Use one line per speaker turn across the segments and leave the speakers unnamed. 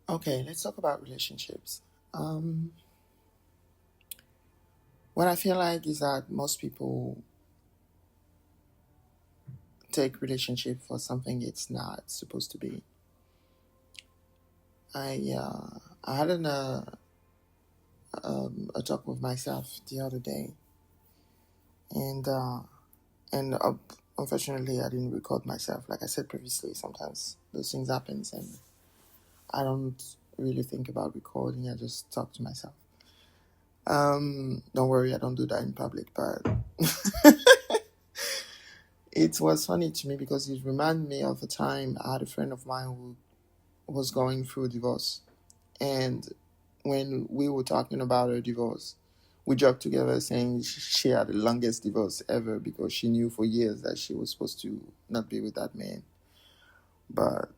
Okay, let's talk about relationships. Um, what I feel like is that most people take relationship for something it's not supposed to be. I had a talk with myself the other day, and unfortunately I didn't record myself. Like I said previously, sometimes those things happens, and I don't really think about recording. I just talk to myself. Don't worry, I don't do that in public, but it was funny to me because it reminded me of a time I had a friend of mine who was going through a divorce. And when we were talking about her divorce, we joked together saying she had the longest divorce ever because she knew for years that she was supposed to not be with that man. But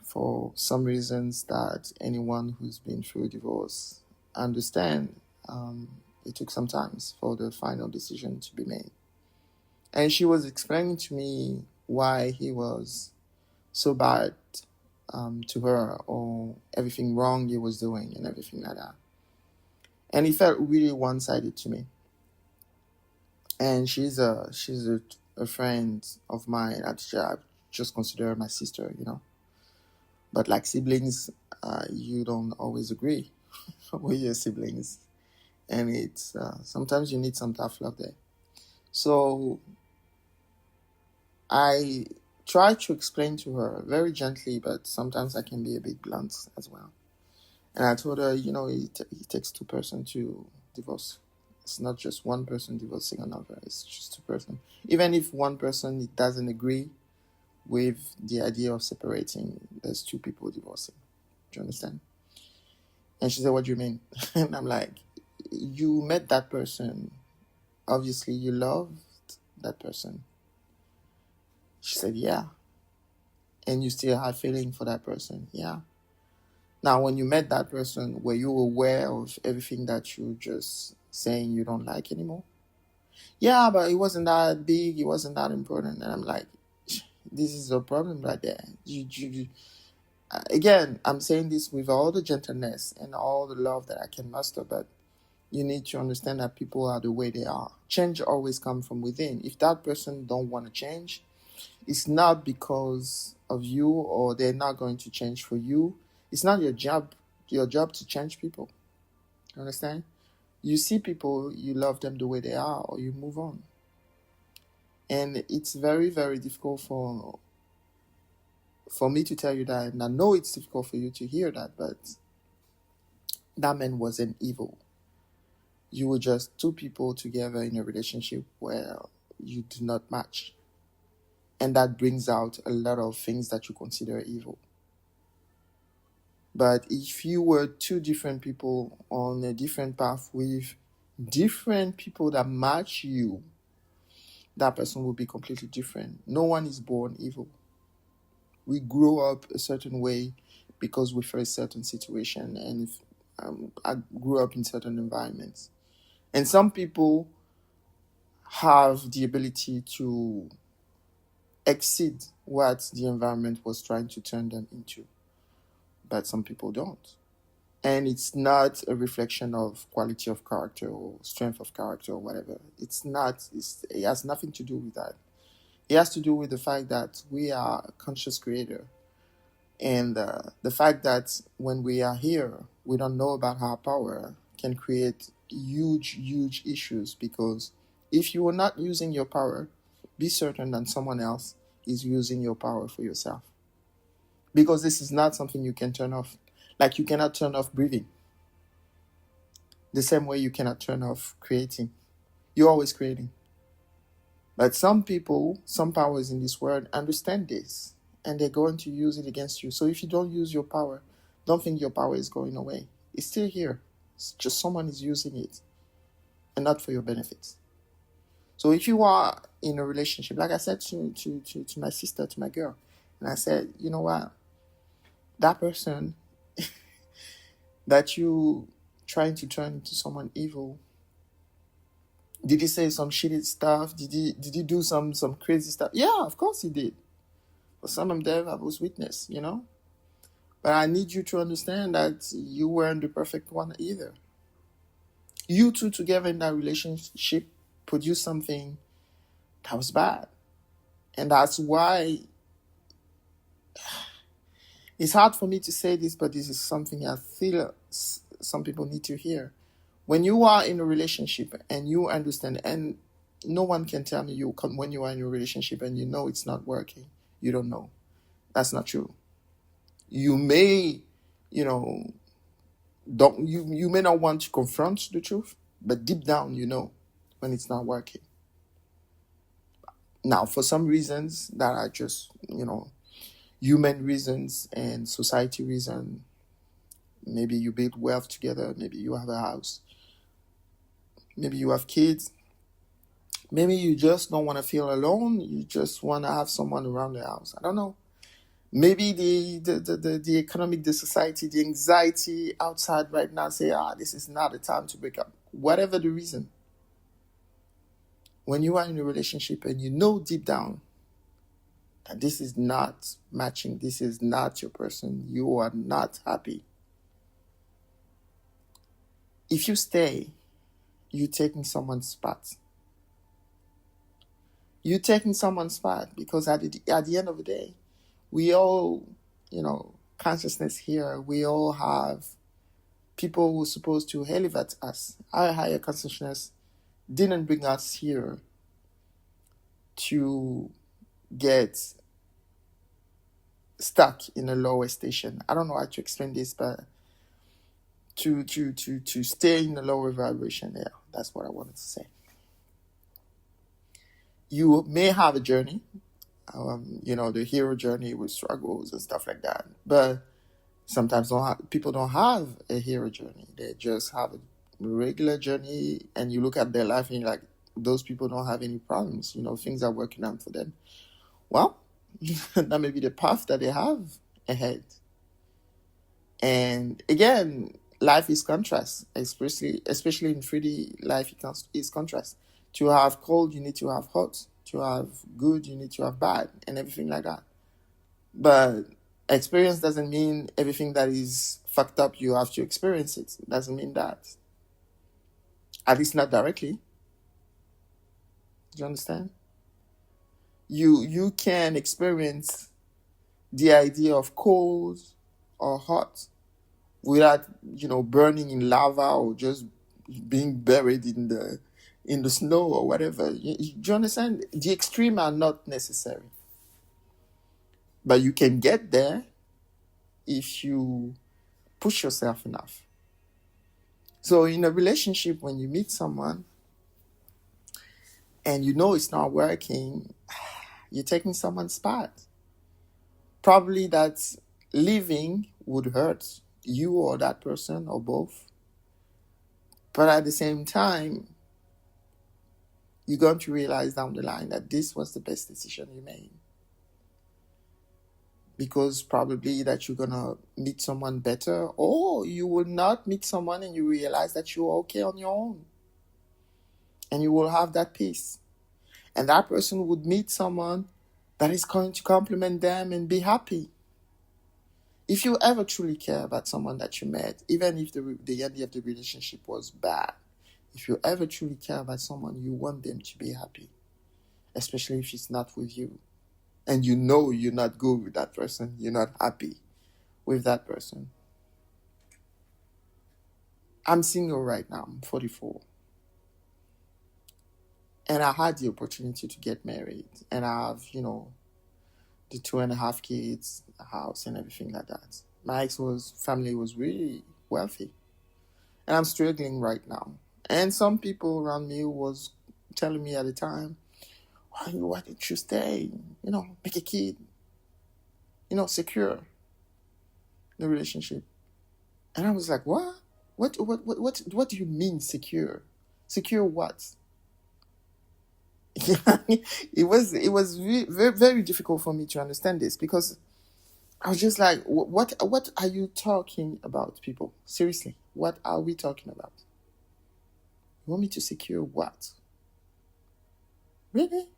for some reasons that anyone who's been through a divorce understand, it took some time for the final decision to be made. And she was explaining to me why he was so bad to her, or everything wrong he was doing and everything like that. And it felt really one-sided to me. And she's a friend of mine. I just consider her my sister, you know. But like siblings, you don't always agree with your siblings, and it's sometimes you need some tough love there. So I try to explain to her very gently, but sometimes I can be a bit blunt as well. And I told her, it takes two-person to divorce. It's not just one person divorcing another. It's just two-person. Even if one person doesn't agree with the idea of separating, there's two people divorcing. Do you understand? And she said, "What do you mean?" And I'm like, "You met that person. Obviously, you loved that person." She said, "Yeah." "And you still have feeling for that person?" "Yeah." "Now, when you met that person, were you aware of everything that you just saying you don't like anymore?" "Yeah, but it wasn't that big. It wasn't that important." And I'm like, this is a problem right there. Again, I'm saying this with all the gentleness and all the love that I can muster, but you need to understand that people are the way they are. Change always comes from within. If that person don't want to change, it's not because of you, or they're not going to change for you. It's not your job to change people. Understand? You see people, you love them the way they are, or you move on. And it's very, very difficult for me to tell you that, and I know it's difficult for you to hear that, but that man wasn't evil. You were just two people together in a relationship where you do not match. And that brings out a lot of things that you consider evil. But if you were two different people on a different path with different people that match you, that person will be completely different. No one is born evil. We grow up a certain way because we face certain situation, and I grew up in certain environments. And some people have the ability to exceed what the environment was trying to turn them into, but some people don't. And it's not a reflection of quality of character or strength of character or whatever. It's not. It has nothing to do with that. It has to do with the fact that we are a conscious creator. And the fact that when we are here, we don't know about our power can create huge, huge issues, because if you are not using your power, be certain that someone else is using your power for yourself. Because this is not something you can turn off. Like you cannot turn off breathing. The same way you cannot turn off creating. You're always creating. But some people, some powers in this world understand this, and they're going to use it against you. So if you don't use your power, don't think your power is going away. It's still here. It's just someone is using it, and not for your benefit. So if you are in a relationship, like I said to my sister, to my girl, and I said, you know what, that person that you trying to turn into someone evil, did he say some shitty stuff? Did he do some crazy stuff? Yeah, of course he did. But some of them I was witness, But I need you to understand that you weren't the perfect one either. You two together in that relationship produced something that was bad. And that's why it's hard for me to say this, but this is something I feel some people need to hear. When you are in a relationship and you understand, and no one can tell me you come when you are in a relationship and you know it's not working, you don't know. That's not true. You may, you know, don't you may not want to confront the truth, but deep down you know when it's not working. Now, for some reasons that are just, human reasons and society reason, maybe you build wealth together, maybe you have a house, maybe you have kids, maybe you just don't want to feel alone, you just want to have someone around the house. I don't know. Maybe the economic, the society, the anxiety outside right now say, this is not the time to break up. Whatever the reason, when you are in a relationship and you know deep down that this is not matching, this is not your person, you are not happy. If you stay, you're taking someone's spot. You're taking someone's spot because at the end of the day, we all, consciousness here, we all have people who are supposed to elevate us. Our higher consciousness didn't bring us here to get stuck in a lower station. I don't know how to explain this, but to stay in a lower vibration. Yeah, that's what I wanted to say. You may have a journey, the hero journey with struggles and stuff like that. But sometimes people don't have a hero journey. They just have a regular journey, and you look at their life and you're like, those people don't have any problems. Things are working out for them. Well, that may be the path that they have ahead. And again, life is contrast, especially in 3D life is contrast. To have cold, you need to have hot. To have good, you need to have bad, and everything like that. But experience doesn't mean everything that is fucked up, you have to experience it. It doesn't mean that. At least not directly. Do you understand? You can experience the idea of cold or hot without burning in lava or just being buried in the snow or whatever. Do you understand? The extreme are not necessary, but you can get there if you push yourself enough. So in a relationship, when you meet someone and you know it's not working, you're taking someone's spot. Probably that leaving would hurt you or that person or both. But at the same time, you're going to realize down the line that this was the best decision you made. Because probably that you're going to meet someone better, or you will not meet someone and you realize that you're okay on your own. And you will have that peace. And that person would meet someone that is going to compliment them and be happy. If you ever truly care about someone that you met, even if the end of the relationship was bad, if you ever truly care about someone, you want them to be happy, especially if it's not with you. And you know you're not good with that person, you're not happy with that person. I'm single right now, I'm 44. And I had the opportunity to get married. And I have, the 2.5 kids, a house, and everything like that. My family was really wealthy. And I'm struggling right now. And some people around me was telling me at the time, why didn't you stay? Make a kid. Secure the relationship. And I was like, what? What do you mean secure? Secure what? It was very, very difficult for me to understand this because I was just like, what are you talking about, people? Seriously, what are we talking about? You want me to secure what? Really?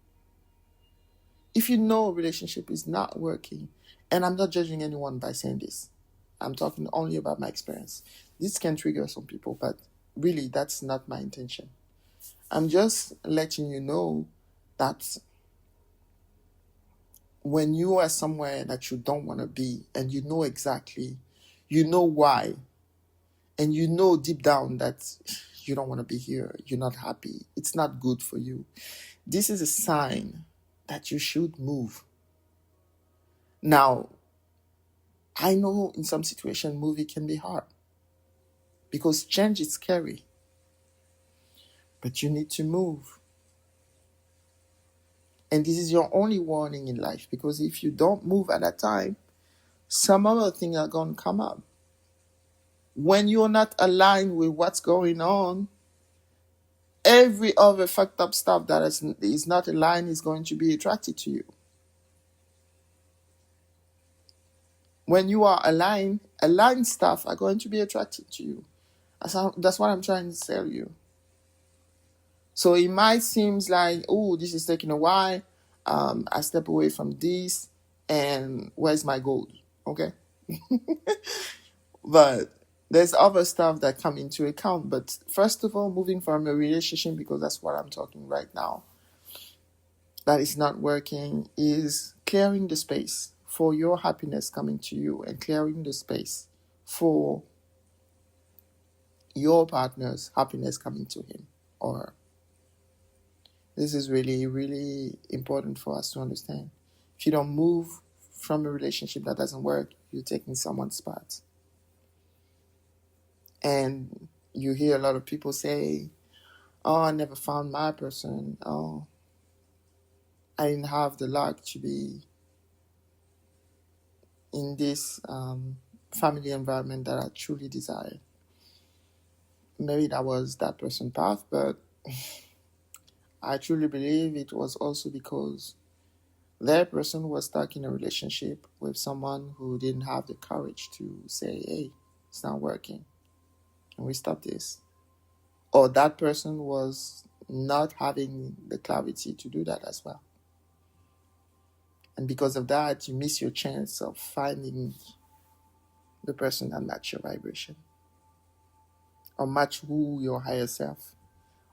If you know a relationship is not working, and I'm not judging anyone by saying this, I'm talking only about my experience. This can trigger some people, but really, that's not my intention. I'm just letting you know that when you are somewhere that you don't want to be, and you know exactly, you know why, and you know deep down that you don't want to be here, you're not happy, it's not good for you, this is a sign that you should move. Now, I know in some situations moving can be hard because change is scary, but you need to move. And this is your only warning in life, because if you don't move at that time, some other things are going to come up. When you're not aligned with what's going on, every other fucked up stuff that is not aligned is going to be attracted to you. When you are aligned stuff are going to be attracted to you. That's what I'm trying to tell you. So it might seem like, oh, this is taking a while. I step away from this, and where's my goal? Okay. But there's other stuff that come into account. But first of all, moving from a relationship, because that's what I'm talking right now, that is not working, is clearing the space for your happiness coming to you, and clearing the space for your partner's happiness coming to him or her. This is really, really important for us to understand. If you don't move from a relationship that doesn't work, you're taking someone's spot. And you hear a lot of people say, oh, I never found my person. Oh, I didn't have the luck to be in this family environment that I truly desired. Maybe that was that person's path, but I truly believe it was also because that person was stuck in a relationship with someone who didn't have the courage to say, hey, it's not working. Can we stop this? Or that person was not having the clarity to do that as well. And because of that, you miss your chance of finding the person that match your vibration, or match who your higher self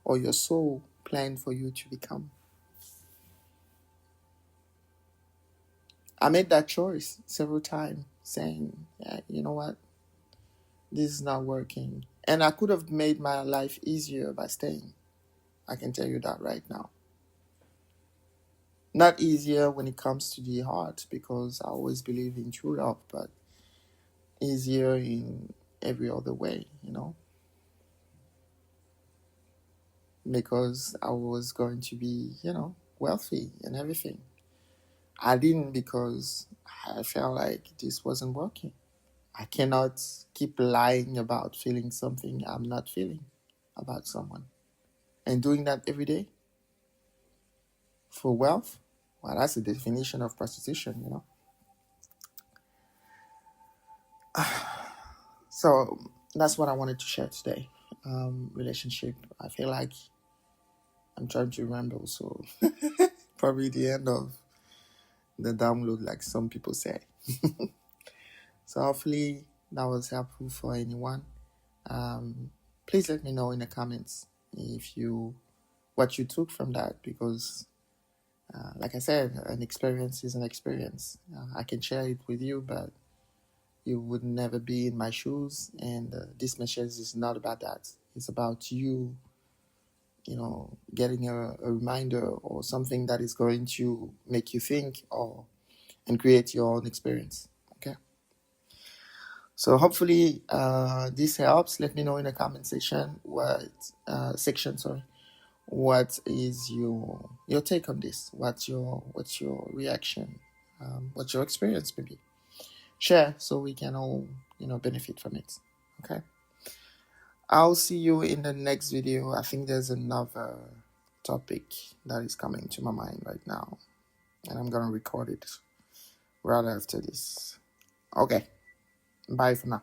or your soul planned for you to become. I made that choice several times, saying, yeah, you know what? This is not working. And I could have made my life easier by staying. I can tell you that right now. Not easier when it comes to the heart, because I always believe in true love, but easier in every other way, because I was going to be, wealthy and everything. I didn't, because I felt like this wasn't working. I cannot keep lying about feeling something I'm not feeling about someone. And doing that every day for wealth, well, that's the definition of prostitution. So that's what I wanted to share today. Relationship. I feel like I'm trying to ramble, so probably the end of the download, like some people say. So hopefully that was helpful for anyone. Please let me know in the comments what you took from that, because like I said, an experience is an experience. I can share it with you, but you would never be in my shoes. And this message is not about that. It's about you, getting a reminder or something that is going to make you think and create your own experience. Okay. So hopefully this helps. Let me know in the comment section what is your take on this? What's your reaction? What's your experience? Maybe share so we can all benefit from it. Okay. I'll see you in the next video. I think there's another topic that is coming to my mind right now, and I'm gonna record it right after this. Okay. Bye for now.